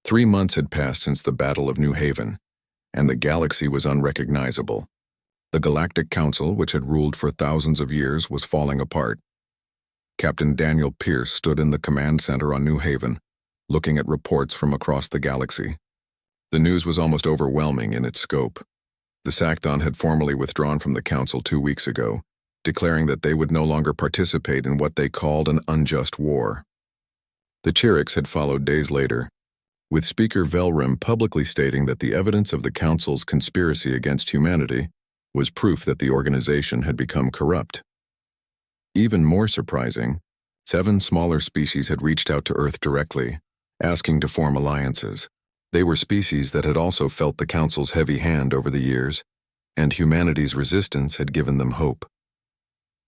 3 months had passed since the Battle of New Haven, and the galaxy was unrecognizable. The Galactic Council, which had ruled for thousands of years, was falling apart. Captain Daniel Pierce stood in the command center on New Haven, looking at reports from across the galaxy. The news was almost overwhelming in its scope. The Sacthon had formally withdrawn from the Council 2 weeks ago, declaring that they would no longer participate in what they called an unjust war. The Chirrux had followed days later, with Speaker Velrim publicly stating that the evidence of the Council's conspiracy against humanity was proof that the organization had become corrupt. Even more surprising, 7 smaller species had reached out to Earth directly, asking to form alliances. They were species that had also felt the Council's heavy hand over the years, and humanity's resistance had given them hope.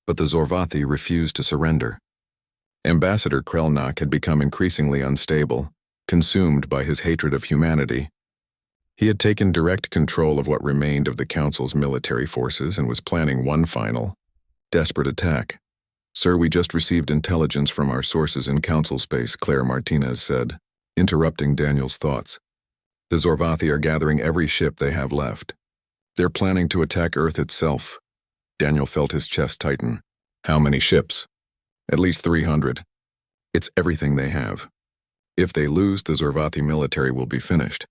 But the Zorvathi refused to surrender. Ambassador Krelnak had become increasingly unstable, consumed by his hatred of humanity. He had taken direct control of what remained of the Council's military forces and was planning one final, desperate attack. "Sir, we just received intelligence from our sources in Council space," Claire Martinez said, interrupting Daniel's thoughts. "The Zorvathi are gathering every ship they have left. They're planning to attack Earth itself." Daniel felt his chest tighten. "How many ships?" "At least 300. It's everything they have. If they lose, the Zorvathi military will be finished.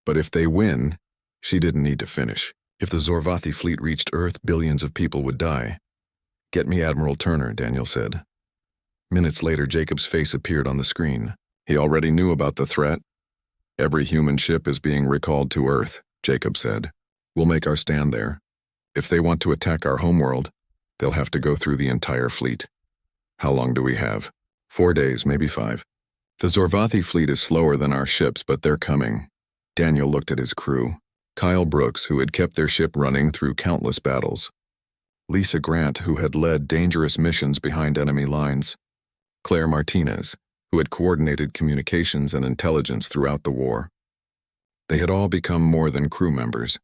But if they win," she didn't need to finish. "If the Zorvathi fleet reached Earth, billions of people would die." "Get me Admiral Turner," Daniel said. Minutes later, Jacob's face appeared on the screen. He already knew about the threat. "Every human ship is being recalled to Earth," Jacob said. "We'll make our stand there. If they want to attack our homeworld, they'll have to go through the entire fleet." "How long do we have?" 4 days, maybe 5. "The Zorvathi fleet is slower than our ships, but they're coming." Daniel looked at his crew. Kyle Brooks, who had kept their ship running through countless battles. Lisa Grant, who had led dangerous missions behind enemy lines. Claire Martinez, who had coordinated communications and intelligence throughout the war. They had all become more than crew members.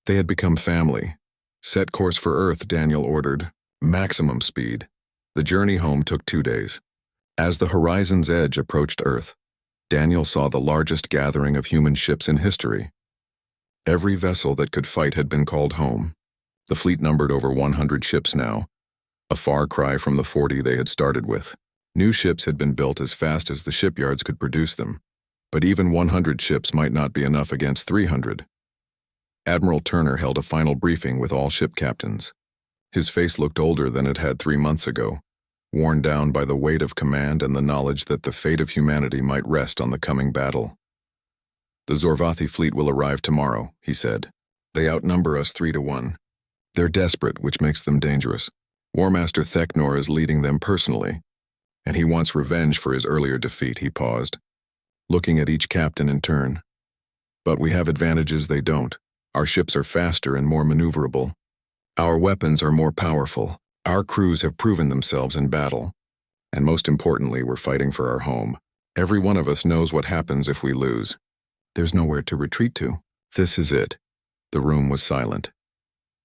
They had become family. "Set course for Earth," Daniel ordered. "Maximum speed." The journey home took 2 days. As the horizon's edge approached Earth, Daniel saw the largest gathering of human ships in history. Every vessel that could fight had been called home. The fleet numbered over 100 ships now, a far cry from the 40 they had started with. New ships had been built as fast as the shipyards could produce them, but even 100 ships might not be enough against 300. Admiral Turner held a final briefing with all ship captains. His face looked older than it had 3 months ago, worn down by the weight of command and the knowledge that the fate of humanity might rest on the coming battle. "The Zorvathi fleet will arrive tomorrow," he said. "They outnumber us 3-1. They're desperate, which makes them dangerous. War Master Theknor is leading them personally, and he wants revenge for his earlier defeat." He paused, looking at each captain in turn. "But we have advantages they don't. Our ships are faster and more maneuverable. Our weapons are more powerful. Our crews have proven themselves in battle. And most importantly, we're fighting for our home. Every one of us knows what happens if we lose. There's nowhere to retreat to. This is it." The room was silent.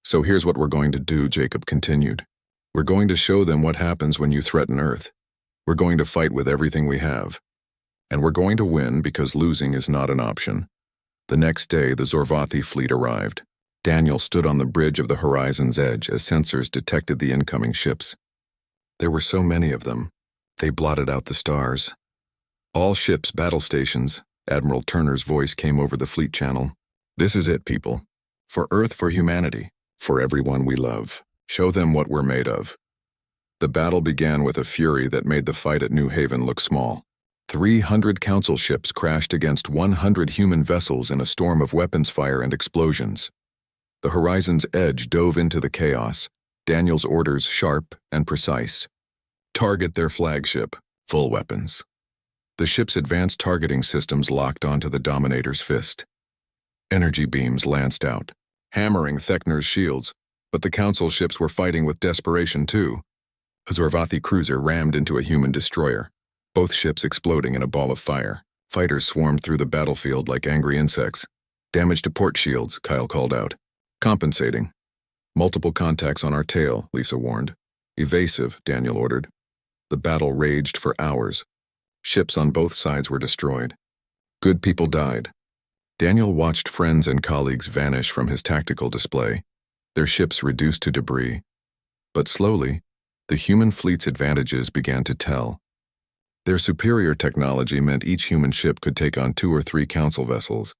"So here's what we're going to do," Jacob continued. "We're going to show them what happens when you threaten Earth. We're going to fight with everything we have. And we're going to win because losing is not an option." The next day, the Zorvathi fleet arrived. Daniel stood on the bridge of the horizon's edge as sensors detected the incoming ships. There were so many of them. They blotted out the stars. "All ships, battle stations," Admiral Turner's voice came over the fleet channel. "This is it, people. For Earth, for humanity, for everyone we love. Show them what we're made of." The battle began with a fury that made the fight at New Haven look small. 300 Council ships crashed against 100 human vessels in a storm of weapons fire and explosions. The horizon's edge dove into the chaos, Daniel's orders sharp and precise. "Target their flagship, full weapons." The ship's advanced targeting systems locked onto the Dominator's fist. Energy beams lanced out, hammering Theknor's shields, but the Council ships were fighting with desperation too. A Zorvathi cruiser rammed into a human destroyer, both ships exploding in a ball of fire. Fighters swarmed through the battlefield like angry insects. "Damage to port shields," Kyle called out. "Compensating." "Multiple contacts on our tail," Lisa warned. "Evasive," Daniel ordered. The battle raged for hours. Ships on both sides were destroyed. Good people died. Daniel watched friends and colleagues vanish from his tactical display, their ships reduced to debris. But slowly, the human fleet's advantages began to tell. Their superior technology meant each human ship could take on 2 or 3 council vessels.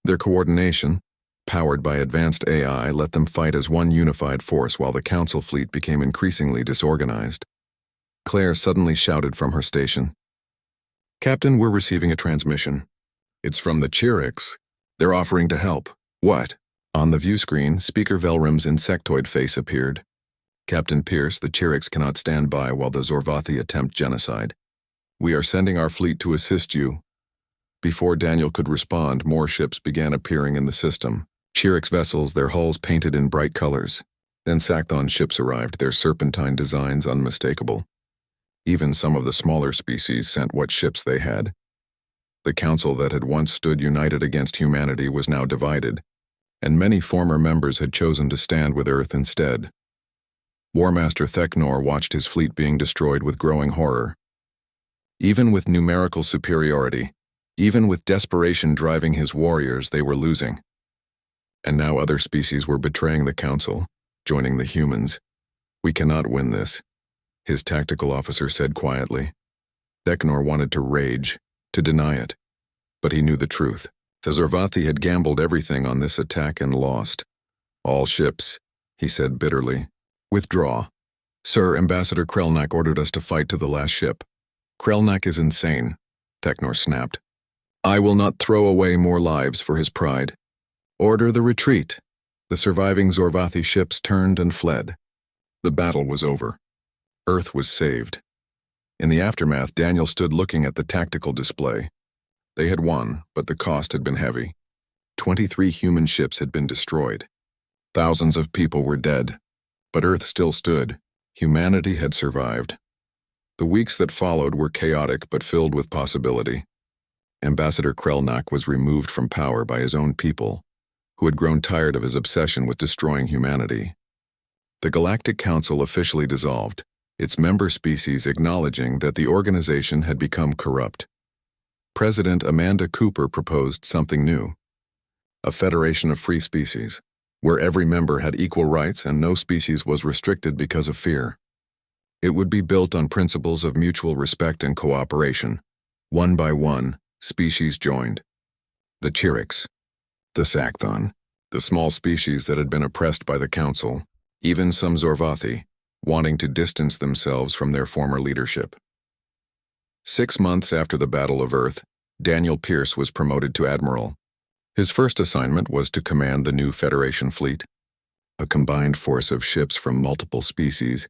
Their coordination, powered by advanced AI, let them fight as one unified force while the council fleet became increasingly disorganized. Claire suddenly shouted from her station. "Captain, we're receiving a transmission. It's from the Chirix. They're offering to help." "What?" On the view screen, Speaker Velrim's insectoid face appeared. "Captain Pierce, the Chirix cannot stand by while the Zorvathi attempt genocide. We are sending our fleet to assist you." Before Daniel could respond, more ships began appearing in the system. Chirix vessels, their hulls painted in bright colors. Then Sacthon ships arrived, their serpentine designs unmistakable. Even some of the smaller species sent what ships they had. The council that had once stood united against humanity was now divided, and many former members had chosen to stand with Earth instead. Warmaster Theknor watched his fleet being destroyed with growing horror. Even with numerical superiority, even with desperation driving his warriors, they were losing. And now other species were betraying the council, joining the humans. "We cannot win this," his tactical officer said quietly. Theknor wanted to rage, to deny it. But he knew the truth. The Zorvathi had gambled everything on this attack and lost. "All ships," he said bitterly. "Withdraw." "Sir, Ambassador Krelnak ordered us to fight to the last ship." "Krelnak is insane," Theknor snapped. "I will not throw away more lives for his pride." "Order the retreat." The surviving Zorvathi ships turned and fled. The battle was over. Earth was saved. In the aftermath, Daniel stood looking at the tactical display. They had won, but the cost had been heavy. 23 human ships had been destroyed. Thousands of people were dead. But Earth still stood. Humanity had survived. The weeks that followed were chaotic but filled with possibility. Ambassador Krelnak was removed from power by his own people, who had grown tired of his obsession with destroying humanity. The Galactic Council officially dissolved, its member species acknowledging that the organization had become corrupt. President Amanda Cooper proposed something new: a federation of free species, where every member had equal rights and no species was restricted because of fear. It would be built on principles of mutual respect and cooperation. One by one, species joined. The Chirix, the Sacthon, the small species that had been oppressed by the Council, even some Zorvathi, wanting to distance themselves from their former leadership. 6 months after the Battle of Earth, Daniel Pierce was promoted to Admiral. His first assignment was to command the new Federation fleet, a combined force of ships from multiple species,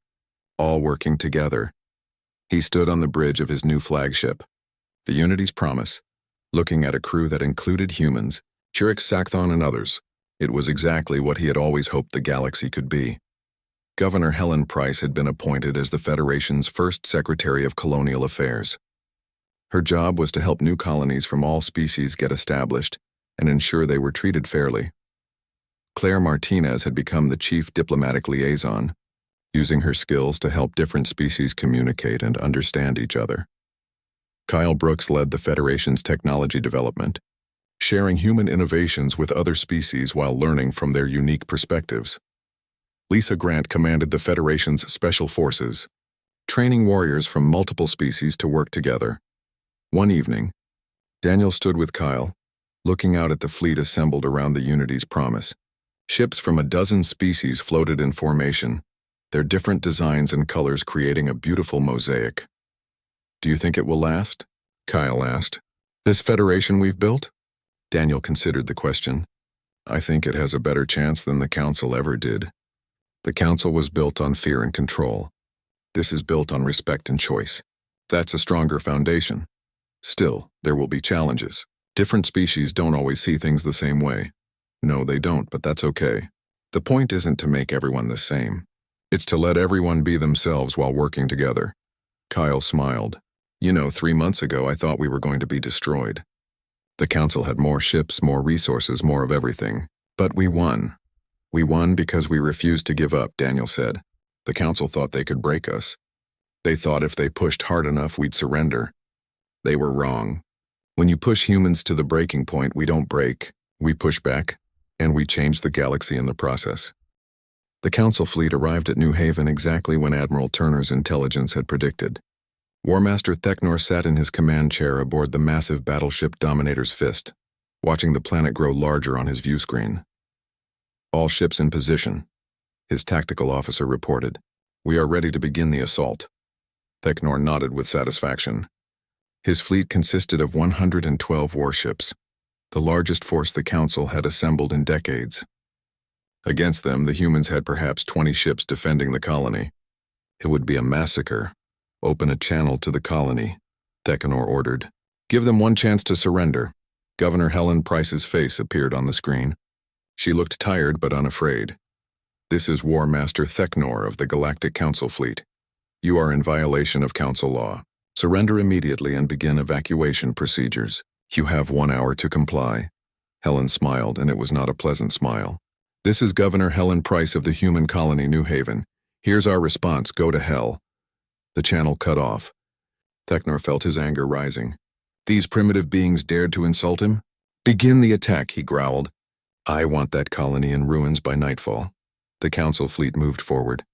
all working together. He stood on the bridge of his new flagship, the Unity's Promise, looking at a crew that included humans, Chirix, Sacthon, and others. It was exactly what he had always hoped the galaxy could be. Governor Helen Price had been appointed as the Federation's first Secretary of Colonial Affairs. Her job was to help new colonies from all species get established and ensure they were treated fairly. Claire Martinez had become the chief diplomatic liaison, using her skills to help different species communicate and understand each other. Kyle Brooks led the Federation's technology development, sharing human innovations with other species while learning from their unique perspectives. Lisa Grant commanded the Federation's Special Forces, training warriors from multiple species to work together. One evening, Daniel stood with Kyle, looking out at the fleet assembled around the Unity's Promise. Ships from a dozen species floated in formation, their different designs and colors creating a beautiful mosaic. "Do you think it will last?" Kyle asked. "This Federation we've built?" Daniel considered the question. "I think it has a better chance than the Council ever did. The Council was built on fear and control. This is built on respect and choice. That's a stronger foundation. Still, there will be challenges. Different species don't always see things the same way. No, they don't, but that's okay. The point isn't to make everyone the same. It's to let everyone be themselves while working together." Kyle smiled. 3 months ago I thought we were going to be destroyed. The Council had more ships, more resources, more of everything. But we won. We won because we refused to give up, Daniel said. The Council thought they could break us. They thought if they pushed hard enough we'd surrender. They were wrong. When you push humans to the breaking point, we don't break, we push back, and we change the galaxy in the process. The Council fleet arrived at New Haven exactly when Admiral Turner's intelligence had predicted. War Master Theknor sat in his command chair aboard the massive battleship Dominator's Fist, watching the planet grow larger on his view screen. "All ships in position," his tactical officer reported. "We are ready to begin the assault." Theknor nodded with satisfaction. His fleet consisted of 112 warships, the largest force the Council had assembled in decades. Against them, the humans had perhaps 20 ships defending the colony. It would be a massacre. "Open a channel to the colony," Theknor ordered. "Give them one chance to surrender." Governor Helen Price's face appeared on the screen. She looked tired but unafraid. "This is War Master Theknor of the Galactic Council Fleet. You are in violation of Council law. Surrender immediately and begin evacuation procedures. You have 1 hour to comply." Helen smiled, and it was not a pleasant smile. "This is Governor Helen Price of the human colony New Haven. Here's our response: go to hell." The channel cut off. Theknor felt his anger rising. These primitive beings dared to insult him? "Begin the attack," he growled. "I want that colony in ruins by nightfall." The Council fleet moved forward.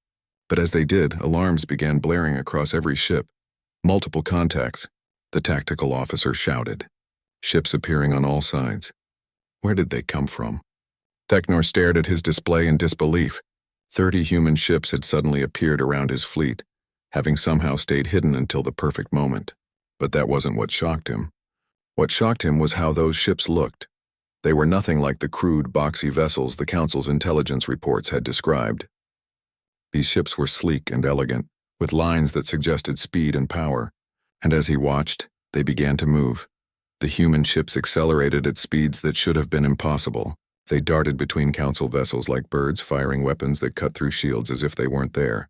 But as they did, alarms began blaring across every ship. Multiple contacts. The tactical officer shouted. Ships appearing on all sides. Where did they come from? Theknor stared at his display in disbelief. 30 human ships had suddenly appeared around his fleet, having somehow stayed hidden until the perfect moment. But that wasn't what shocked him. What shocked him was how those ships looked. They were nothing like the crude, boxy vessels the Council's intelligence reports had described. These ships were sleek and elegant, with lines that suggested speed and power. And as he watched, they began to move. The human ships accelerated at speeds that should have been impossible. They darted between Council vessels like birds, firing weapons that cut through shields as if they weren't there.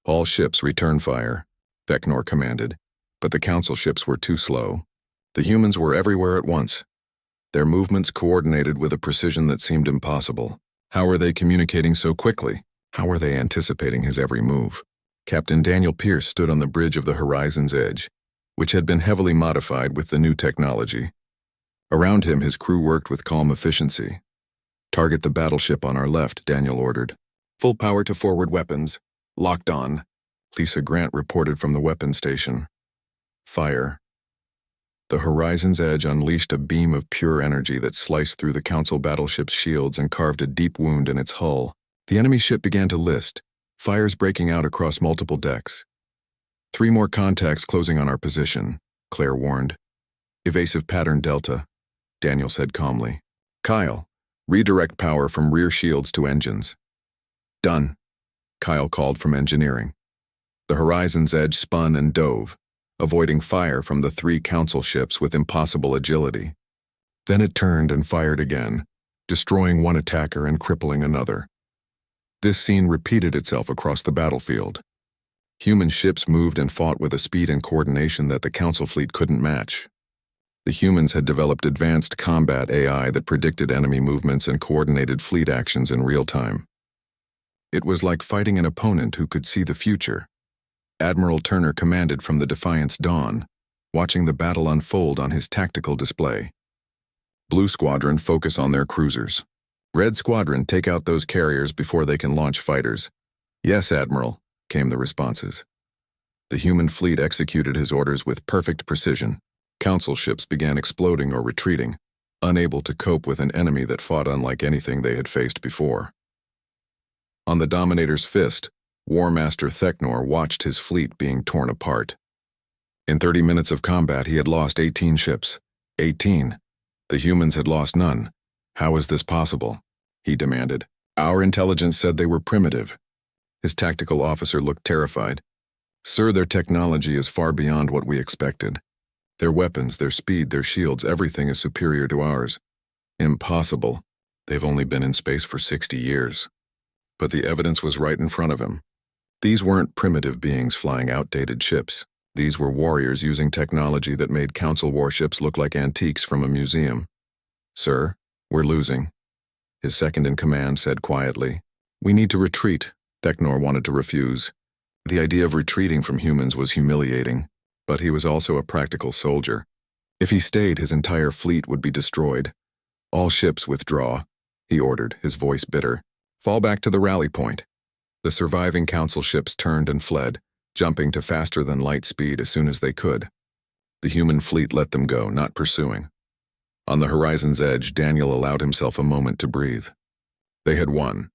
"All ships return fire," Theknor commanded. But the Council ships were too slow. The humans were everywhere at once. Their movements coordinated with a precision that seemed impossible. How were they communicating so quickly? How were they anticipating his every move? Captain Daniel Pierce stood on the bridge of the Horizon's Edge, which had been heavily modified with the new technology. Around him, his crew worked with calm efficiency. "Target the battleship on our left," Daniel ordered. "Full power to forward weapons. Locked on," Lisa Grant reported from the weapons station. Fire. The Horizon's Edge unleashed a beam of pure energy that sliced through the Council battleship's shields and carved a deep wound in its hull. The enemy ship began to list, fires breaking out across multiple decks. "3 more contacts closing on our position," Claire warned. "Evasive pattern Delta," Daniel said calmly. "Kyle, redirect power from rear shields to engines." "Done," Kyle called from engineering. The Horizon's Edge spun and dove, avoiding fire from the 3 Council ships with impossible agility. Then it turned and fired again, destroying one attacker and crippling another. This scene repeated itself across the battlefield. Human ships moved and fought with a speed and coordination that the Council fleet couldn't match. The humans had developed advanced combat AI that predicted enemy movements and coordinated fleet actions in real time. It was like fighting an opponent who could see the future. Admiral Turner commanded from the Defiant's dawn, watching the battle unfold on his tactical display. "Blue Squadron, focus on their cruisers. Red Squadron, take out those carriers before they can launch fighters." "Yes, Admiral," came the responses. The human fleet executed his orders with perfect precision. Council ships began exploding or retreating, unable to cope with an enemy that fought unlike anything they had faced before. On the Dominator's Fist, War Master Theknor watched his fleet being torn apart. In 30 minutes of combat, he had lost 18 ships. 18. The humans had lost none. "How is this possible?" he demanded. "Our intelligence said they were primitive." His tactical officer looked terrified. "Sir, their technology is far beyond what we expected. Their weapons, their speed, their shields, everything is superior to ours." "Impossible. They've only been in space for 60 years. But the evidence was right in front of him. These weren't primitive beings flying outdated ships. These were warriors using technology that made Council warships look like antiques from a museum. "Sir, we're losing," his second-in-command said quietly. "We need to retreat." Theknor wanted to refuse. The idea of retreating from humans was humiliating, but he was also a practical soldier. If he stayed, his entire fleet would be destroyed. All ships withdraw, he ordered, his voice bitter. Fall back to the rally point. The surviving council ships turned and fled, jumping to faster-than-light speed as soon as they could. The human fleet let them go, not pursuing. On the horizon's edge, Daniel allowed himself a moment to breathe. They had won.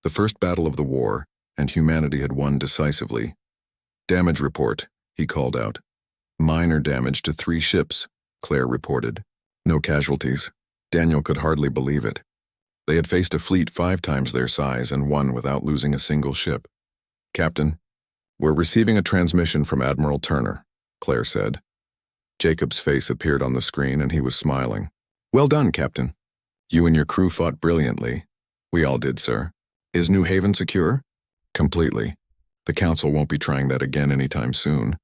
The first battle of the war, and humanity had won decisively. Damage report, he called out. Minor damage to 3 ships, Claire reported. No casualties. Daniel could hardly believe it. They had faced a fleet 5 times their size and won without losing a single ship. Captain, we're receiving a transmission from Admiral Turner, Claire said. Jacob's face appeared on the screen and he was smiling. Well done, Captain. You and your crew fought brilliantly. We all did, sir. Is New Haven secure? Completely. The Council won't be trying that again anytime soon.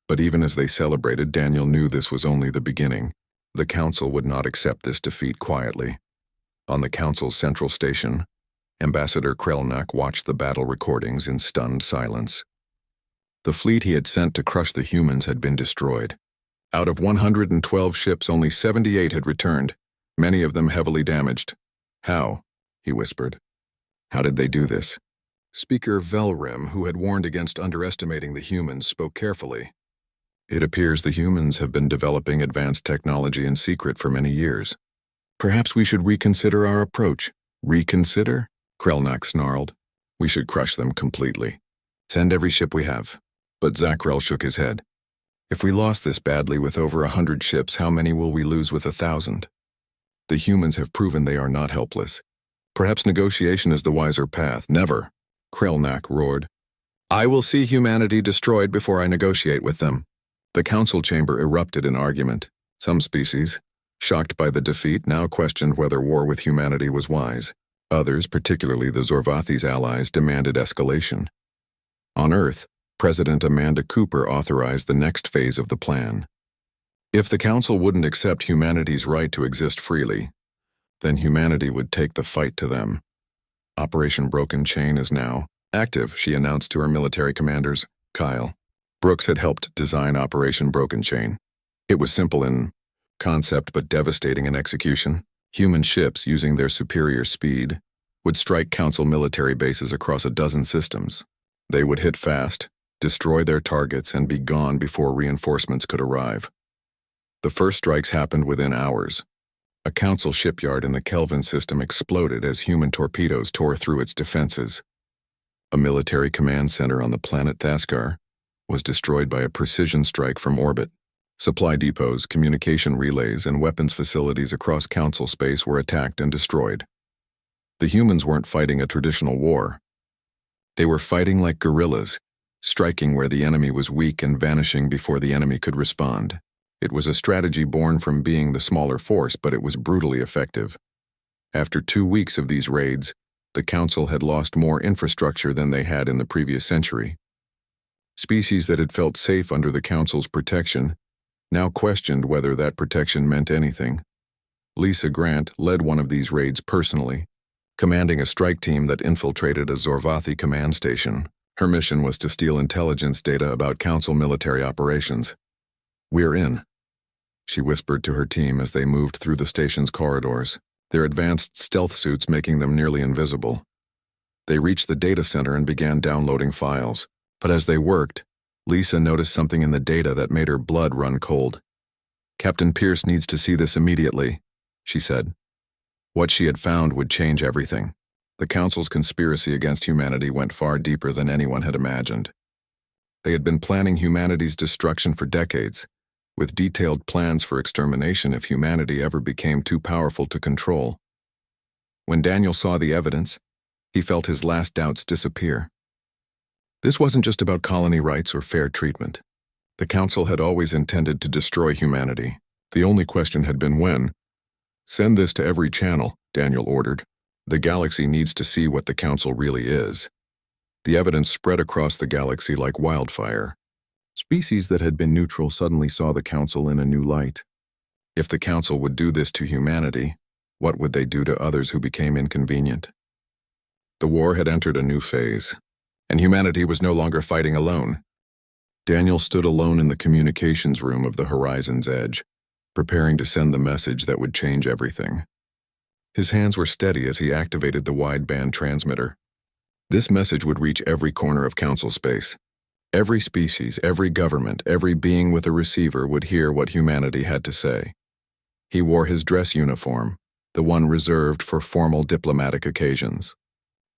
But even as they celebrated, Daniel knew this was only the beginning. The Council would not accept this defeat quietly. On the Council's central station, Ambassador Krelnak watched the battle recordings in stunned silence. The fleet he had sent to crush the humans had been destroyed. Out of 112 ships, only 78 had returned, many of them heavily damaged. How? He whispered. How did they do this? Speaker Velrim, who had warned against underestimating the humans, spoke carefully. It appears the humans have been developing advanced technology in secret for many years. Perhaps we should reconsider our approach. Reconsider? Krelnak snarled. We should crush them completely. Send every ship we have. But Zakrel shook his head. If we lost this badly with over 100 ships, how many will we lose with 1,000? The humans have proven they are not helpless. Perhaps negotiation is the wiser path. Never, Krelnak roared. I will see humanity destroyed before I negotiate with them. The council chamber erupted in argument. Some species, shocked by the defeat, now questioned whether war with humanity was wise. Others, particularly the Zorvathi's allies, demanded escalation. On Earth, President Amanda Cooper authorized the next phase of the plan. If the council wouldn't accept humanity's right to exist freely, then humanity would take the fight to them. Operation Broken Chain is now active, she announced to her military commanders. Kyle Brooks had helped design Operation Broken Chain. It was simple in concept but devastating in execution. Human ships, using their superior speed, would strike council military bases across a dozen systems. They would hit fast, destroy their targets, and be gone before reinforcements could arrive. The first strikes happened within hours. A council shipyard in the Kelvin system exploded as human torpedoes tore through its defenses. A military command center on the planet Thaskar was destroyed by a precision strike from orbit. Supply depots, communication relays, and weapons facilities across council space were attacked and destroyed. The humans weren't fighting a traditional war. They were fighting like guerrillas, striking where the enemy was weak and vanishing before the enemy could respond. It was a strategy born from being the smaller force, but it was brutally effective. After 2 weeks of these raids, the Council had lost more infrastructure than they had in the previous century. Species that had felt safe under the Council's protection now questioned whether that protection meant anything. Lisa Grant led one of these raids personally, commanding a strike team that infiltrated a Zorvathi command station. Her mission was to steal intelligence data about Council military operations. We're in, she whispered to her team as they moved through the station's corridors, their advanced stealth suits making them nearly invisible. They reached the data center and began downloading files, but as they worked, Lisa noticed something in the data that made her blood run cold. Captain Pierce needs to see this immediately, she said. What she had found would change everything. The Council's conspiracy against humanity went far deeper than anyone had imagined. They had been planning humanity's destruction for decades, with detailed plans for extermination if humanity ever became too powerful to control. When Daniel saw the evidence, he felt his last doubts disappear. This wasn't just about colony rights or fair treatment. The Council had always intended to destroy humanity. The only question had been when. Send this to every channel, Daniel ordered. The galaxy needs to see what the Council really is. The evidence spread across the galaxy like wildfire. Species that had been neutral suddenly saw the Council in a new light. If the Council would do this to humanity, what would they do to others who became inconvenient? The war had entered a new phase, and humanity was no longer fighting alone. Daniel stood alone in the communications room of the horizon's edge, preparing to send the message that would change everything. His hands were steady as he activated the wideband transmitter. This message would reach every corner of Council space. Every species, every government, every being with a receiver would hear what humanity had to say. He wore his dress uniform, the one reserved for formal diplomatic occasions.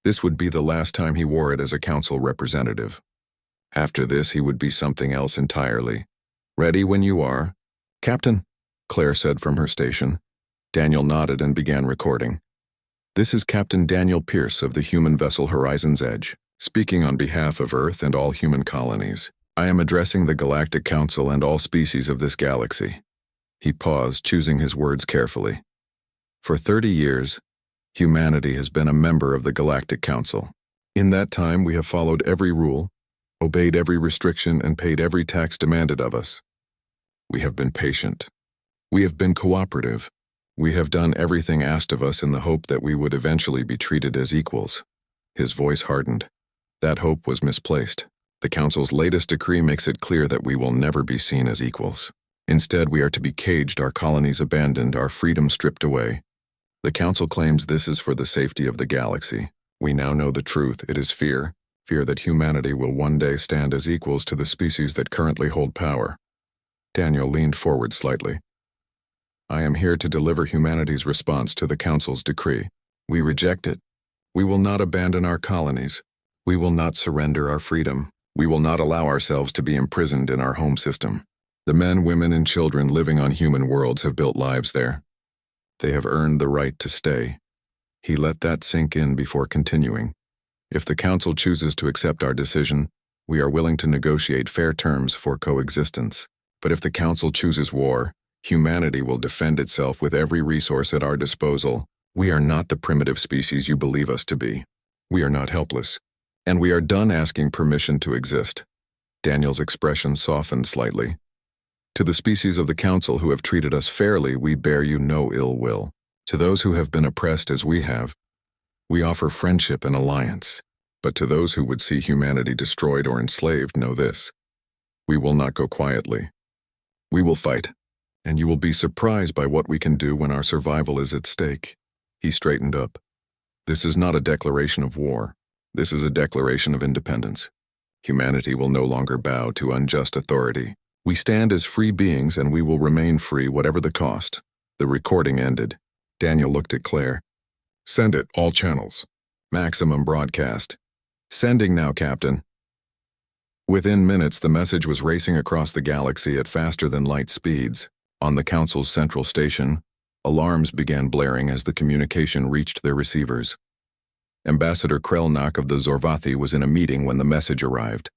This would be the last time he wore it as a council representative. After this, he would be something else entirely. "Ready when you are." "Captain," Claire said from her station. Daniel nodded and began recording. "This is Captain Daniel Pierce of the human vessel Horizon's Edge, speaking on behalf of Earth and all human colonies. I am addressing the Galactic Council and all species of this galaxy." He paused, choosing his words carefully. "For 30 years, humanity has been a member of the Galactic Council. In that time, we have followed every rule, obeyed every restriction, and paid every tax demanded of us. We have been patient. We have been cooperative. We have done everything asked of us in the hope that we would eventually be treated as equals." His voice hardened. That hope was misplaced. The Council's latest decree makes it clear that we will never be seen as equals. Instead, we are to be caged, our colonies abandoned, our freedom stripped away. The Council claims this is for the safety of the galaxy. We now know the truth. It is fear that humanity will one day stand as equals to the species that currently hold power. Daniel leaned forward slightly. "I am here to deliver humanity's response to the Council's decree. We reject it. We will not abandon our colonies. We will not surrender our freedom. We will not allow ourselves to be imprisoned in our home system. The men, women, and children living on human worlds have built lives there. They have earned the right to stay." He let that sink in before continuing. "If the Council chooses to accept our decision, we are willing to negotiate fair terms for coexistence. But if the Council chooses war, humanity will defend itself with every resource at our disposal. We are not the primitive species you believe us to be. We are not helpless. And we are done asking permission to exist." Daniel's expression softened slightly. "To the species of the Council who have treated us fairly, we bear you no ill will. To those who have been oppressed as we have, we offer friendship and alliance. But to those who would see humanity destroyed or enslaved, know this: we will not go quietly. We will fight, and you will be surprised by what we can do when our survival is at stake." He straightened up. "This is not a declaration of war. This is a declaration of independence. Humanity will no longer bow to unjust authority. We stand as free beings, and we will remain free whatever the cost." The recording ended. Daniel looked at Claire. "Send it, all channels. Maximum broadcast. Sending now, Captain." Within minutes, the message was racing across the galaxy at faster-than-light speeds. On the Council's central station, alarms began blaring as the communication reached their receivers. Ambassador Krelnak of the Zorvathi was in a meeting when the message arrived.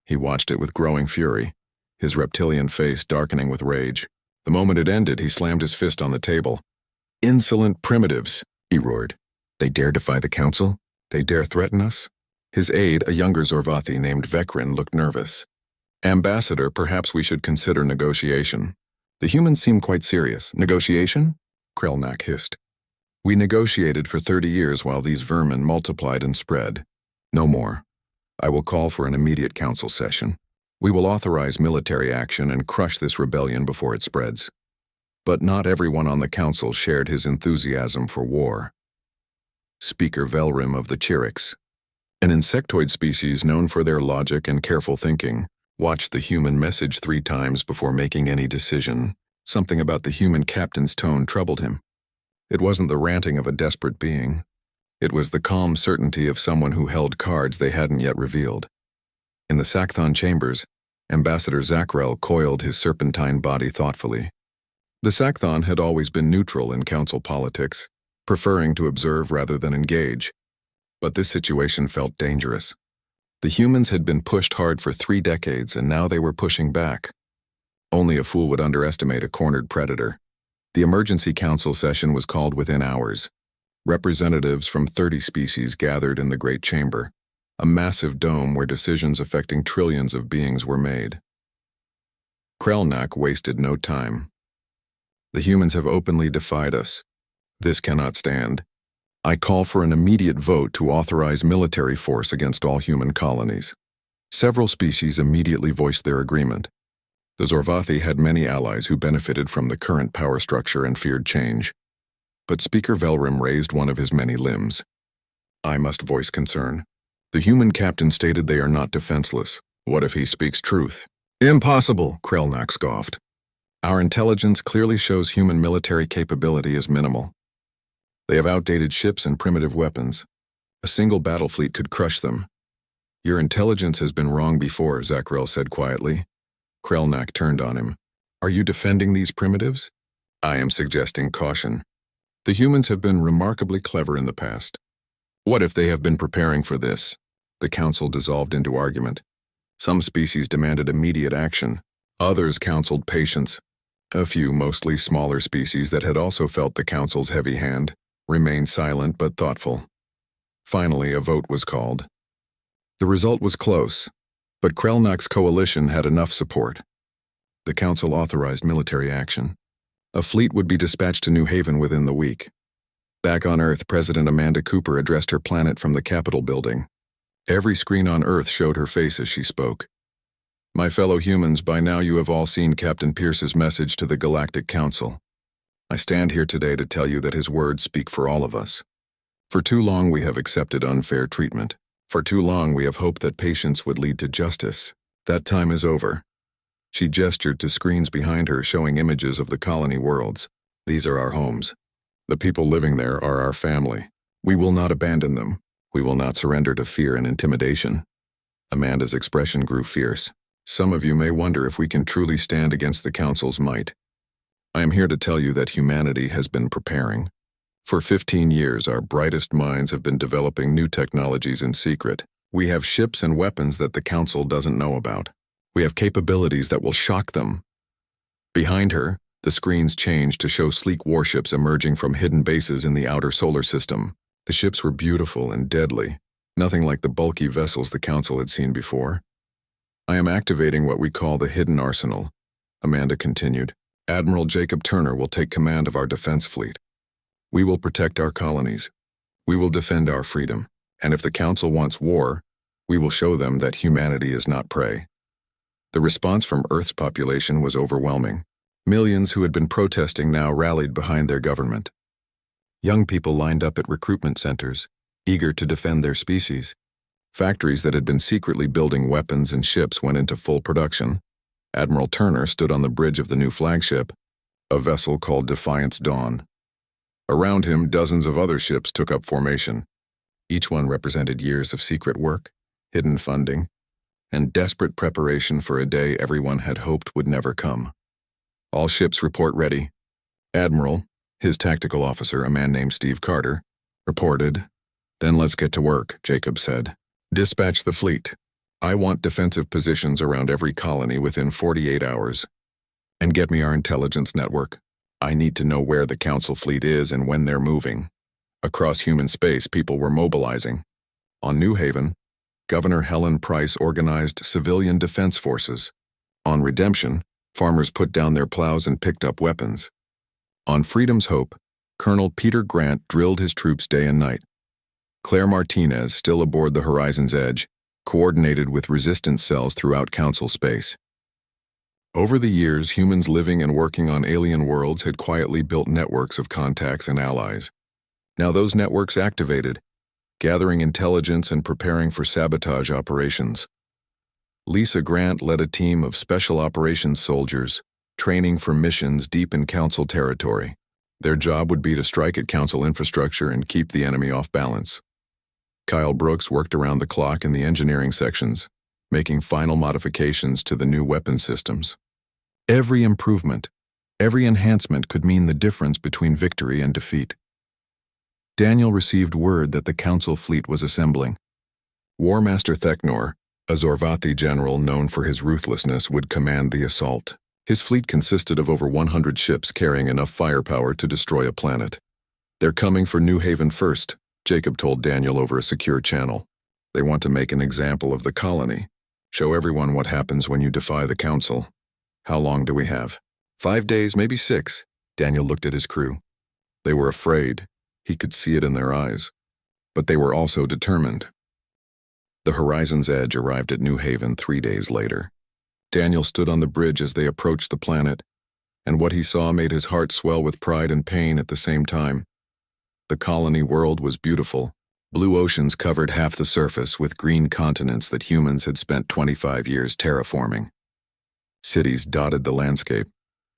He watched it with growing fury, his reptilian face darkening with rage. The moment it ended, he slammed his fist on the table. "Insolent primitives," he roared. "They dare defy the Council? They dare threaten us?" His aide, a younger Zorvathi named Vekrin, looked nervous. "Ambassador, perhaps we should consider negotiation." The humans seemed quite serious. "Negotiation?" Krelnak hissed. "We negotiated for 30 years while these vermin multiplied and spread. No more. I will call for an immediate council session. We will authorize military action and crush this rebellion before it spreads." But not everyone on the council shared his enthusiasm for war. Speaker Velrim of the Chirics, an insectoid species known for their logic and careful thinking, watched the human message 3 times before making any decision. Something about the human captain's tone troubled him. It wasn't the ranting of a desperate being. It was the calm certainty of someone who held cards they hadn't yet revealed. In the Sakthon chambers, Ambassador Zakrel coiled his serpentine body thoughtfully. The Sakthon had always been neutral in council politics, preferring to observe rather than engage. But this situation felt dangerous. The humans had been pushed hard for 3 decades, and now they were pushing back. Only a fool would underestimate a cornered predator. The emergency council session was called within hours. Representatives from 30 species gathered in the Great Chamber, a massive dome where decisions affecting trillions of beings were made. Krelnak wasted no time. "The humans have openly defied us. This cannot stand. I call for an immediate vote to authorize military force against all human colonies." Several species immediately voiced their agreement. The Zorvathi had many allies who benefited from the current power structure and feared change. But Speaker Velrim raised one of his many limbs. I must voice concern. The human captain stated they are not defenseless. What if he speaks truth? Impossible, Krelnak scoffed. Our intelligence clearly shows human military capability is minimal. They have outdated ships and primitive weapons. A single battle fleet could crush them. Your intelligence has been wrong before, Zakrel said quietly. Krelnak turned on him. Are you defending these primitives? I am suggesting caution. The humans have been remarkably clever in the past. What if they have been preparing for this? The council dissolved into argument. Some species demanded immediate action. Others counseled patience. A few, mostly smaller species that had also felt the council's heavy hand, remained silent but thoughtful. Finally, a vote was called. The result was close, but Krelnak's coalition had enough support. The council authorized military action. A fleet would be dispatched to New Haven within the week. Back on Earth, President Amanda Cooper addressed her planet from the Capitol building. Every screen on Earth showed her face as she spoke. My fellow humans, by now you have all seen Captain Pierce's message to the Galactic Council. I stand here today to tell you that his words speak for all of us. For too long we have accepted unfair treatment. For too long we have hoped that patience would lead to justice. That time is over. She gestured to screens behind her showing images of the colony worlds. These are our homes. The people living there are our family. We will not abandon them. We will not surrender to fear and intimidation. Amanda's expression grew fierce. Some of you may wonder if we can truly stand against the Council's might. I am here to tell you that humanity has been preparing. For 15 years, our brightest minds have been developing new technologies in secret. We have ships and weapons that the Council doesn't know about. We have capabilities that will shock them. Behind her, the screens changed to show sleek warships emerging from hidden bases in the outer solar system. The ships were beautiful and deadly, nothing like the bulky vessels the Council had seen before. I am activating what we call the hidden arsenal, Amanda continued. Admiral Jacob Turner will take command of our defense fleet. We will protect our colonies. We will defend our freedom. And if the Council wants war, we will show them that humanity is not prey. The response from Earth's population was overwhelming. Millions who had been protesting now rallied behind their government. Young people lined up at recruitment centers, eager to defend their species. Factories that had been secretly building weapons and ships went into full production. Admiral Turner stood on the bridge of the new flagship, a vessel called Defiance Dawn. Around him, dozens of other ships took up formation. Each one represented years of secret work, hidden funding, and desperate preparation for a day everyone had hoped would never come. All ships report ready. Admiral, his tactical officer, a man named Steve Carter, reported. Then let's get to work, Jacob said. Dispatch the fleet. I want defensive positions around every colony within 48 hours. And get me our intelligence network. I need to know where the Council fleet is and when they're moving. Across human space, people were mobilizing. On New Haven, Governor Helen Price organized civilian defense forces. On Redemption, farmers put down their plows and picked up weapons. On Freedom's Hope, Colonel Peter Grant drilled his troops day and night. Claire Martinez, still aboard the Horizon's Edge, coordinated with resistance cells throughout Council space. Over the years, humans living and working on alien worlds had quietly built networks of contacts and allies. Now those networks activated, gathering intelligence and preparing for sabotage operations. Lisa Grant led a team of special operations soldiers, training for missions deep in Council territory. Their job would be to strike at Council infrastructure and keep the enemy off balance. Kyle Brooks worked around the clock in the engineering sections, making final modifications to the new weapon systems. Every improvement, every enhancement could mean the difference between victory and defeat. Daniel received word that the Council fleet was assembling. War Master Theknor, a Zorvathi general known for his ruthlessness, would command the assault. His fleet consisted of over 100 ships carrying enough firepower to destroy a planet. They're coming for New Haven first, Jacob told Daniel over a secure channel. They want to make an example of the colony. Show everyone what happens when you defy the Council. How long do we have? 5 days, maybe 6. Daniel looked at his crew. They were afraid. He could see it in their eyes. But they were also determined. The Horizon's Edge arrived at New Haven 3 days later. Daniel stood on the bridge as they approached the planet, and what he saw made his heart swell with pride and pain at the same time. The colony world was beautiful. Blue oceans covered half the surface with green continents that humans had spent 25 years terraforming. Cities dotted the landscape,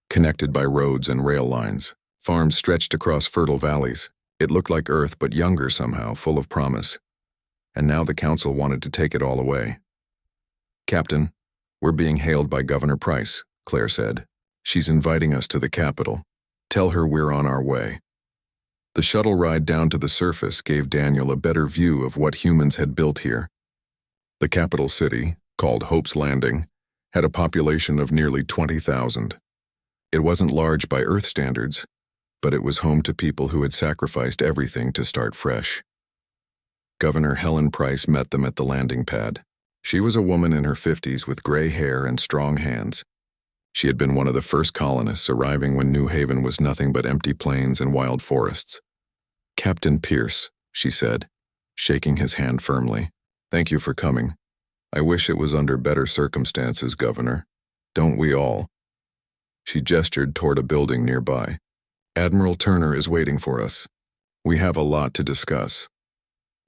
connected by roads and rail lines. Farms stretched across fertile valleys. It looked like Earth, but younger somehow, full of promise. And now the council wanted to take it all away. "Captain, we're being hailed by Governor Price," Claire said. "She's inviting us to the capital. Tell her we're on our way." The shuttle ride down to the surface gave Daniel a better view of what humans had built here. The capital city, called Hope's Landing, had a population of nearly 20,000. It wasn't large by Earth standards, but it was home to people who had sacrificed everything to start fresh. Governor Helen Price met them at the landing pad. She was a woman in her 50s with gray hair and strong hands. She had been one of the first colonists arriving when New Haven was nothing but empty plains and wild forests. "Captain Pierce," she said, shaking his hand firmly. "Thank you for coming. I wish it was under better circumstances, Governor. Don't we all?" She gestured toward a building nearby. "Admiral Turner is waiting for us. We have a lot to discuss."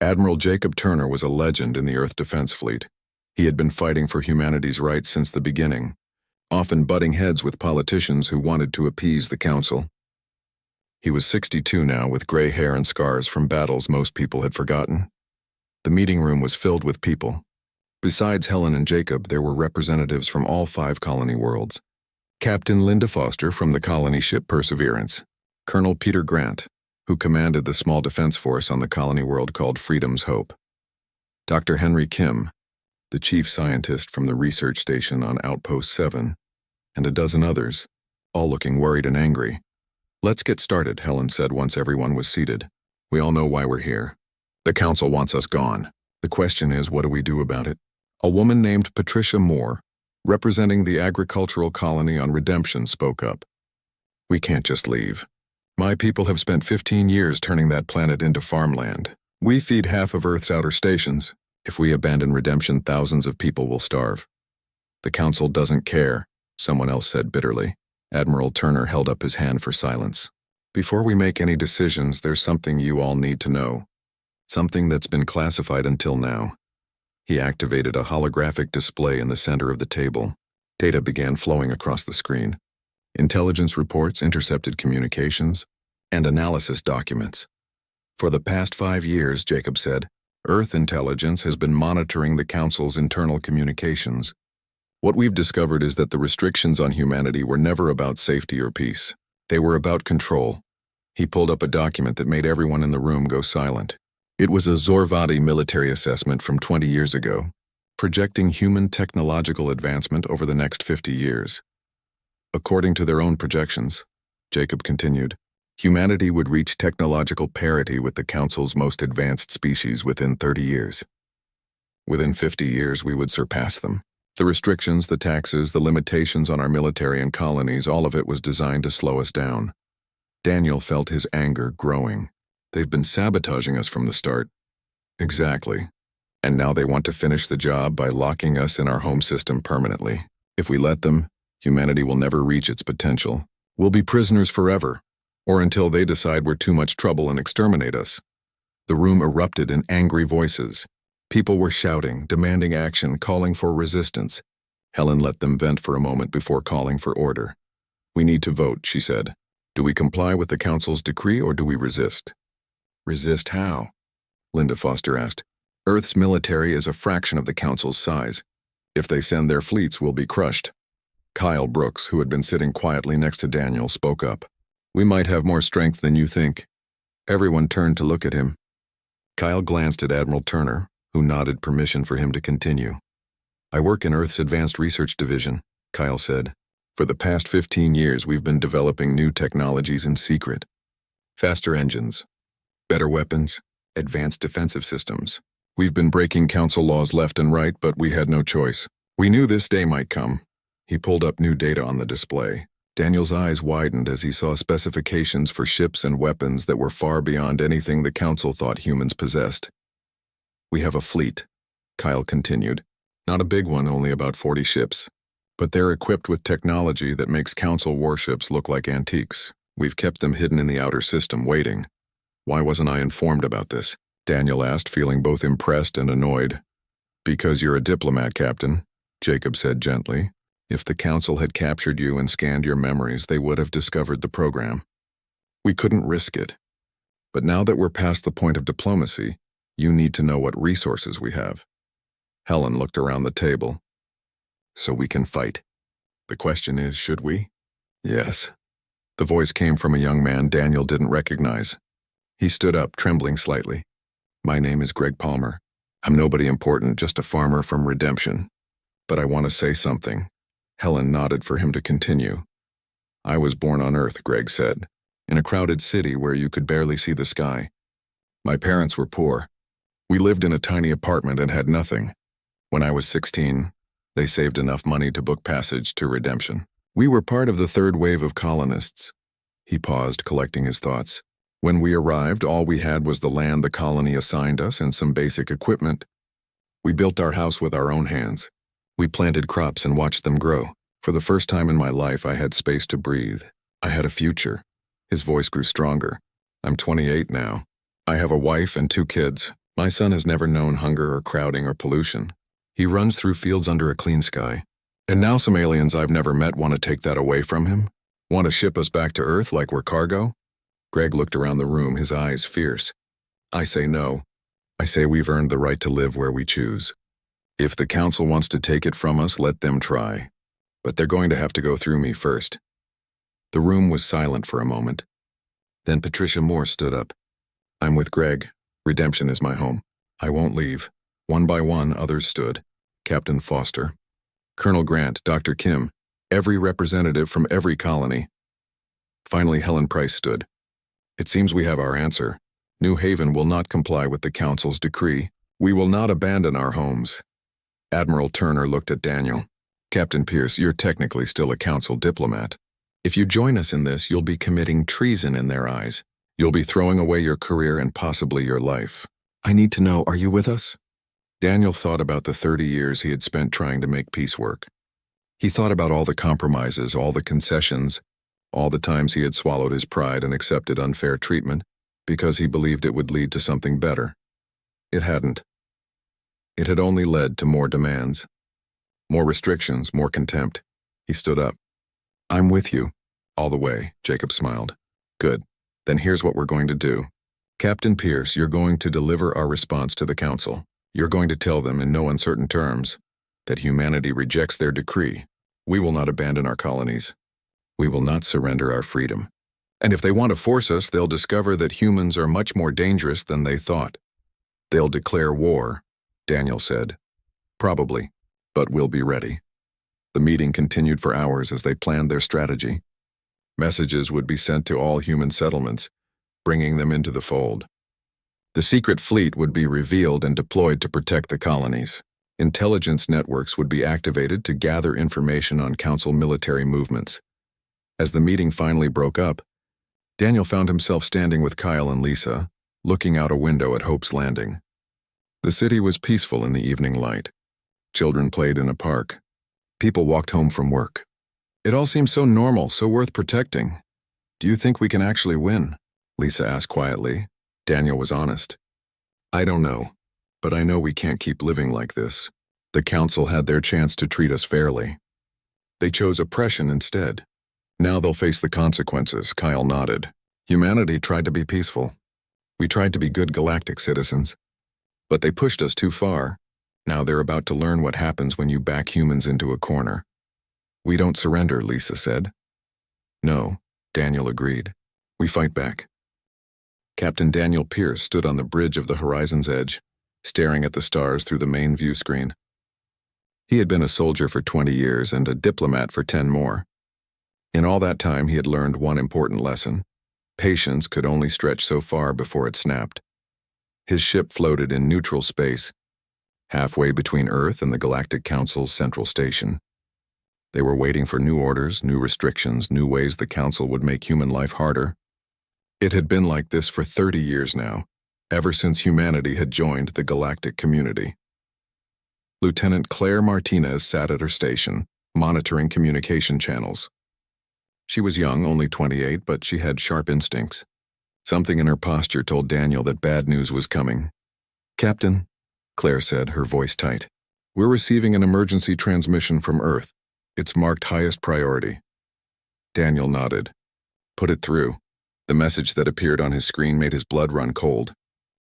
Admiral Jacob Turner was a legend in the Earth Defense Fleet. He had been fighting for humanity's rights since the beginning, often butting heads with politicians who wanted to appease the council. He was 62 now, with gray hair and scars from battles most people had forgotten. The meeting room was filled with people. Besides Helen and Jacob, there were representatives from all 5 colony worlds. Captain Linda Foster from the colony ship Perseverance, Colonel Peter Grant, who commanded the small defense force on the colony world called Freedom's Hope, Dr. Henry Kim, the chief scientist from the research station on Outpost 7, and a dozen others, all looking worried and angry. "Let's get started," Helen said once everyone was seated. "We all know why we're here. The council wants us gone. The question is, what do we do about it?" A woman named Patricia Moore, representing the agricultural colony on Redemption, spoke up. "We can't just leave. My people have spent 15 years turning that planet into farmland. We feed half of Earth's outer stations. If we abandon Redemption, thousands of people will starve." "The council doesn't care," someone else said bitterly. Admiral Turner held up his hand for silence. "Before we make any decisions, there's something you all need to know. Something that's been classified until now." He activated a holographic display in the center of the table. Data began flowing across the screen. Intelligence reports, intercepted communications, and analysis documents. "For the past 5 years," Jacob said, "Earth intelligence has been monitoring the Council's internal communications. What we've discovered is that the restrictions on humanity were never about safety or peace. They were about control." He pulled up a document that made everyone in the room go silent. It was a Zorvati military assessment from 20 years ago, projecting human technological advancement over the next 50 years. According to their own projections, Jacob continued, humanity would reach technological parity with the Council's most advanced species within 30 years. Within 50 years, we would surpass them. The restrictions, the taxes, the limitations on our military and colonies, all of it was designed to slow us down. Daniel felt his anger growing. "They've been sabotaging us from the start." "Exactly. And now they want to finish the job by locking us in our home system permanently. If we let them, humanity will never reach its potential. We'll be prisoners forever, or until they decide we're too much trouble and exterminate us." The room erupted in angry voices. People were shouting, demanding action, calling for resistance. Helen let them vent for a moment before calling for order. "We need to vote," she said. "Do we comply with the Council's decree or do we resist?" "Resist how?" Linda Foster asked. "Earth's military is a fraction of the Council's size. If they send their fleets, we'll be crushed." Kyle Brooks, who had been sitting quietly next to Daniel, spoke up. "We might have more strength than you think." Everyone turned to look at him. Kyle glanced at Admiral Turner, who nodded permission for him to continue. "I work in Earth's Advanced Research Division," Kyle said. "For the past 15 years, we've been developing new technologies in secret. Faster engines, better weapons, advanced defensive systems. We've been breaking Council laws left and right, but we had no choice. We knew this day might come." He pulled up new data on the display. Daniel's eyes widened as he saw specifications for ships and weapons that were far beyond anything the Council thought humans possessed. "We have a fleet," Kyle continued. "Not a big one, only about 40 ships. But they're equipped with technology that makes Council warships look like antiques. We've kept them hidden in the outer system, waiting. Why wasn't I informed about this? Daniel asked, feeling both impressed and annoyed. Because you're a diplomat, Captain, Jacob said gently. If the Council had captured you and scanned your memories, they would have discovered the program. We couldn't risk it. But now that we're past the point of diplomacy, you need to know what resources we have. Helen looked around the table. So we can fight. The question is, should we? Yes. The voice came from a young man Daniel didn't recognize. He stood up, trembling slightly. My name is Greg Palmer. I'm nobody important, just a farmer from Redemption. But I want to say something. Helen nodded for him to continue. I was born on Earth, Greg said, in a crowded city where you could barely see the sky. My parents were poor. We lived in a tiny apartment and had nothing. When I was 16, they saved enough money to book passage to Redemption. We were part of the third wave of colonists. He paused, collecting his thoughts. When we arrived, all we had was the land the colony assigned us and some basic equipment. We built our house with our own hands. We planted crops and watched them grow. For the first time in my life, I had space to breathe. I had a future. His voice grew stronger. I'm 28 now. I have a wife and 2 kids. My son has never known hunger or crowding or pollution. He runs through fields under a clean sky. And now some aliens I've never met want to take that away from him? Want to ship us back to Earth like we're cargo? Greg looked around the room, his eyes fierce. I say no. I say we've earned the right to live where we choose. If the Council wants to take it from us, let them try. But they're going to have to go through me first. The room was silent for a moment. Then Patricia Moore stood up. I'm with Greg. Redemption is my home. I won't leave. One by one, others stood. Captain Foster, Colonel Grant, Dr. Kim, every representative from every colony. Finally, Helen Price stood. It seems we have our answer. New Haven will not comply with the Council's decree. We will not abandon our homes. Admiral Turner looked at Daniel. Captain Pierce, you're technically still a Council diplomat. If you join us in this, you'll be committing treason in their eyes. You'll be throwing away your career and possibly your life. I need to know, are you with us? Daniel thought about the 30 years he had spent trying to make peace work. He thought about all the compromises, all the concessions, all the times he had swallowed his pride and accepted unfair treatment because he believed it would lead to something better. It hadn't. It had only led to more demands, more restrictions, more contempt. He stood up. I'm with you. All the way, Jacob smiled. Good. Then here's what we're going to do. Captain Pierce, you're going to deliver our response to the Council. You're going to tell them in no uncertain terms that humanity rejects their decree. We will not abandon our colonies. We will not surrender our freedom. And if they want to force us, they'll discover that humans are much more dangerous than they thought. They'll declare war, Daniel said. Probably, but we'll be ready. The meeting continued for hours as they planned their strategy. Messages would be sent to all human settlements, bringing them into the fold. The secret fleet would be revealed and deployed to protect the colonies. Intelligence networks would be activated to gather information on Council military movements. As the meeting finally broke up, Daniel found himself standing with Kyle and Lisa, looking out a window at Hope's Landing. The city was peaceful in the evening light. Children played in a park. People walked home from work. It all seems so normal, so worth protecting. Do you think we can actually win? Lisa asked quietly. Daniel was honest. I don't know, but I know we can't keep living like this. The Council had their chance to treat us fairly. They chose oppression instead. Now they'll face the consequences, Kyle nodded. Humanity tried to be peaceful. We tried to be good galactic citizens. But they pushed us too far. Now they're about to learn what happens when you back humans into a corner. We don't surrender, Lisa said. No, Daniel agreed. We fight back. Captain Daniel Pierce stood on the bridge of the horizon's edge, staring at the stars through the main view screen. He had been a soldier for 20 years and a diplomat for 10 more. In all that time, he had learned one important lesson. Patience could only stretch so far before it snapped. His ship floated in neutral space, halfway between Earth and the Galactic Council's central station. They were waiting for new orders, new restrictions, new ways the Council would make human life harder. It had been like this for 30 years now, ever since humanity had joined the galactic community. Lieutenant Claire Martinez sat at her station, monitoring communication channels. She was young, only 28, but she had sharp instincts. Something in her posture told Daniel that bad news was coming. "Captain," Claire said, her voice tight, "we're receiving an emergency transmission from Earth. It's marked highest priority." Daniel nodded. "Put it through." The message that appeared on his screen made his blood run cold.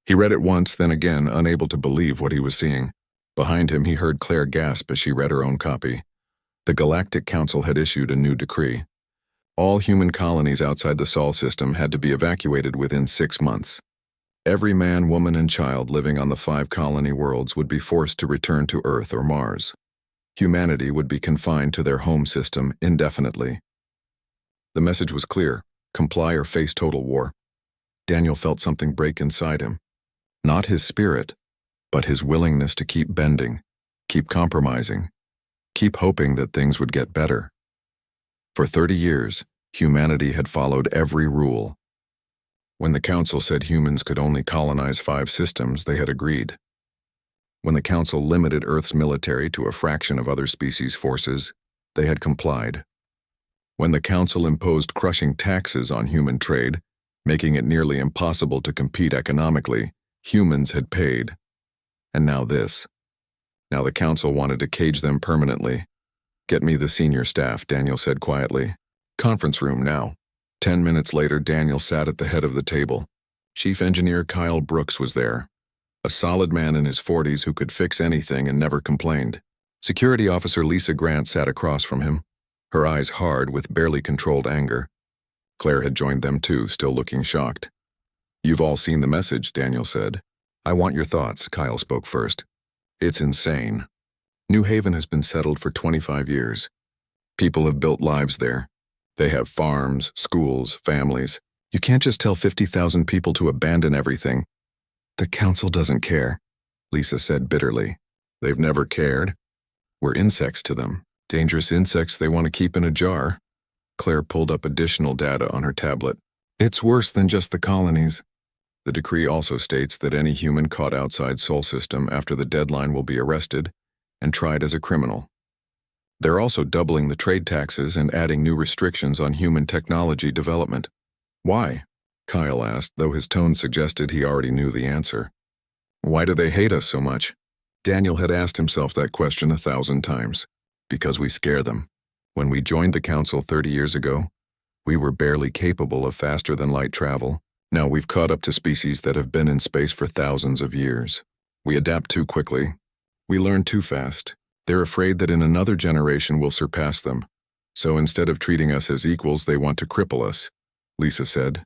He read it once, then again, unable to believe what he was seeing. Behind him, he heard Claire gasp as she read her own copy. The Galactic Council had issued a new decree. All human colonies outside the Sol system had to be evacuated within 6 months. Every man, woman, and child living on the 5 colony worlds would be forced to return to Earth or Mars. Humanity would be confined to their home system indefinitely. The message was clear: comply or face total war. Daniel felt something break inside him. Not his spirit, but his willingness to keep bending, keep compromising, keep hoping that things would get better. For 30 years, humanity had followed every rule. When the Council said humans could only colonize 5 systems, they had agreed. When the Council limited Earth's military to a fraction of other species' forces, they had complied. When the Council imposed crushing taxes on human trade, making it nearly impossible to compete economically, humans had paid. And now this. Now the Council wanted to cage them permanently. "Get me the senior staff," Daniel said quietly. "Conference room now." 10 minutes later, Daniel sat at the head of the table. Chief Engineer Kyle Brooks was there, a solid man in his 40s who could fix anything and never complained. Security Officer Lisa Grant sat across from him, her eyes hard with barely controlled anger. Claire had joined them too, still looking shocked. "You've all seen the message," Daniel said. "I want your thoughts," Kyle spoke first. "It's insane. New Haven has been settled for 25 years. People have built lives there. They have farms, schools, families. You can't just tell 50,000 people to abandon everything." "The Council doesn't care," Lisa said bitterly. "They've never cared. We're insects to them. Dangerous insects they want to keep in a jar." Claire pulled up additional data on her tablet. "It's worse than just the colonies." The decree also states that any human caught outside Sol system after the deadline will be arrested and tried as a criminal. They're also doubling the trade taxes and adding new restrictions on human technology development. "Why?" Kyle asked, though his tone suggested he already knew the answer. "Why do they hate us so much?" Daniel had asked himself that question 1,000 times. "Because we scare them. When we joined the Council 30 years ago, we were barely capable of faster-than-light travel. Now we've caught up to species that have been in space for thousands of years. We adapt too quickly. We learn too fast. They're afraid that in another generation we'll surpass them. So instead of treating us as equals, they want to cripple us," Lisa said.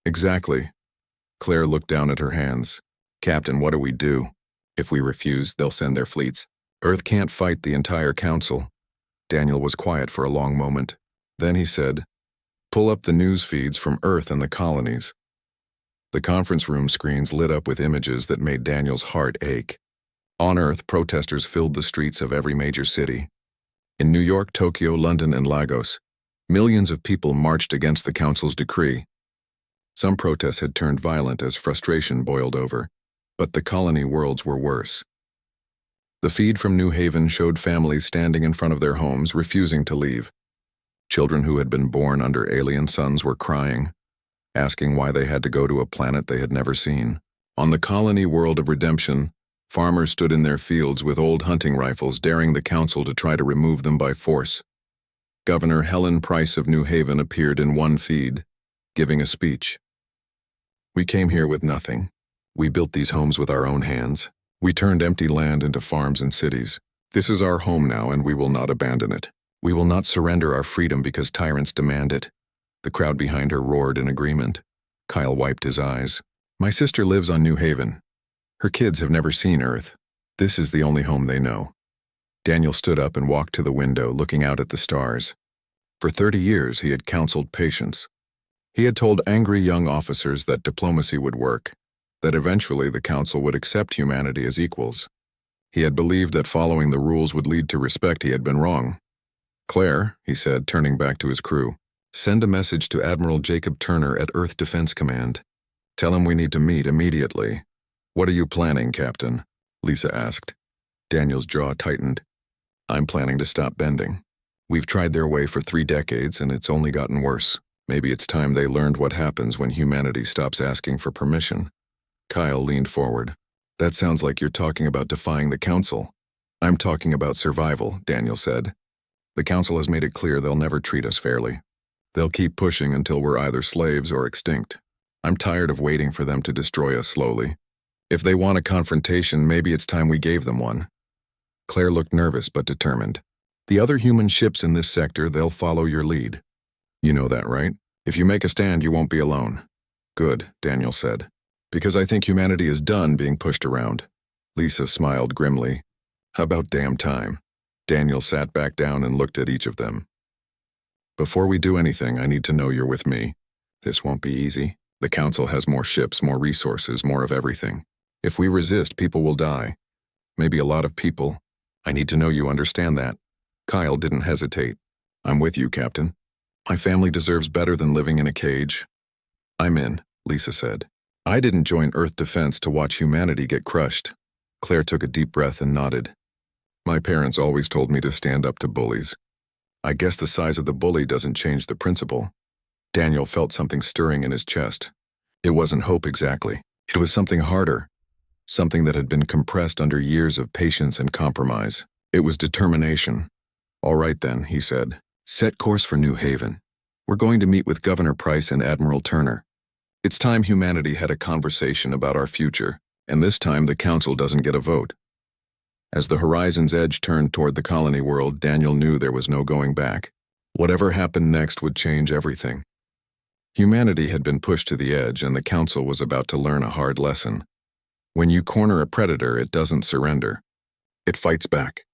"Exactly." Claire looked down at her hands. "Captain, what do we do? If we refuse, they'll send their fleets. Earth can't fight the entire Council." Daniel was quiet for a long moment. Then he said, "Pull up the news feeds from Earth and the colonies." The conference room screens lit up with images that made Daniel's heart ache. On Earth, protesters filled the streets of every major city. In New York, Tokyo, London, and Lagos, millions of people marched against the Council's decree. Some protests had turned violent as frustration boiled over, but the colony worlds were worse. The feed from New Haven showed families standing in front of their homes, refusing to leave. Children who had been born under alien suns were crying, asking why they had to go to a planet they had never seen. On the colony world of redemption, farmers stood in their fields with old hunting rifles, daring the Council to try to remove them by force. Governor Helen Price of New Haven appeared in one feed, giving a speech. "We came here with nothing. We built these homes with our own hands. We turned empty land into farms and cities. This is our home now, and we will not abandon it. We will not surrender our freedom because tyrants demand it." The crowd behind her roared in agreement. Kyle wiped his eyes. "My sister lives on New Haven. Her kids have never seen Earth. This is the only home they know." Daniel stood up and walked to the window, looking out at the stars. For 30 years, he had counseled patience. He had told angry young officers that diplomacy would work, that eventually the Council would accept humanity as equals. He had believed that following the rules would lead to respect. He had been wrong. "Claire," he said, turning back to his crew, "send a message to Admiral Jacob Turner at Earth Defense Command. Tell him we need to meet immediately." "What are you planning, Captain?" Lisa asked. Daniel's jaw tightened. "I'm planning to stop bending." We've tried their way for 3 decades and it's only gotten worse. Maybe it's time they learned what happens when humanity stops asking for permission. Kyle leaned forward. That sounds like you're talking about defying the Council. I'm talking about survival, Daniel said. The Council has made it clear they'll never treat us fairly. They'll keep pushing until we're either slaves or extinct. I'm tired of waiting for them to destroy us slowly. If they want a confrontation, maybe it's time we gave them one. Claire looked nervous but determined. The other human ships in this sector, they'll follow your lead. You know that, right? If you make a stand, you won't be alone. Good, Daniel said. Because I think humanity is done being pushed around. Lisa smiled grimly. About damn time. Daniel sat back down and looked at each of them. Before we do anything, I need to know you're with me. This won't be easy. The Council has more ships, more resources, more of everything. If we resist, people will die. Maybe a lot of people. I need to know you understand that. Kyle didn't hesitate. I'm with you, Captain. My family deserves better than living in a cage. I'm in, Lisa said. I didn't join Earth Defense to watch humanity get crushed. Claire took a deep breath and nodded. My parents always told me to stand up to bullies. I guess the size of the bully doesn't change the principle. Daniel felt something stirring in his chest. It wasn't hope exactly. It was something harder. Something that had been compressed under years of patience and compromise. It was determination. All right then, he said. Set course for New Haven. We're going to meet with Governor Price and Admiral Turner. It's time humanity had a conversation about our future, and this time the Council doesn't get a vote. As the horizon's edge turned toward the colony world, Daniel knew there was no going back. Whatever happened next would change everything. Humanity had been pushed to the edge, and the Council was about to learn a hard lesson. When you corner a predator, it doesn't surrender. It fights back.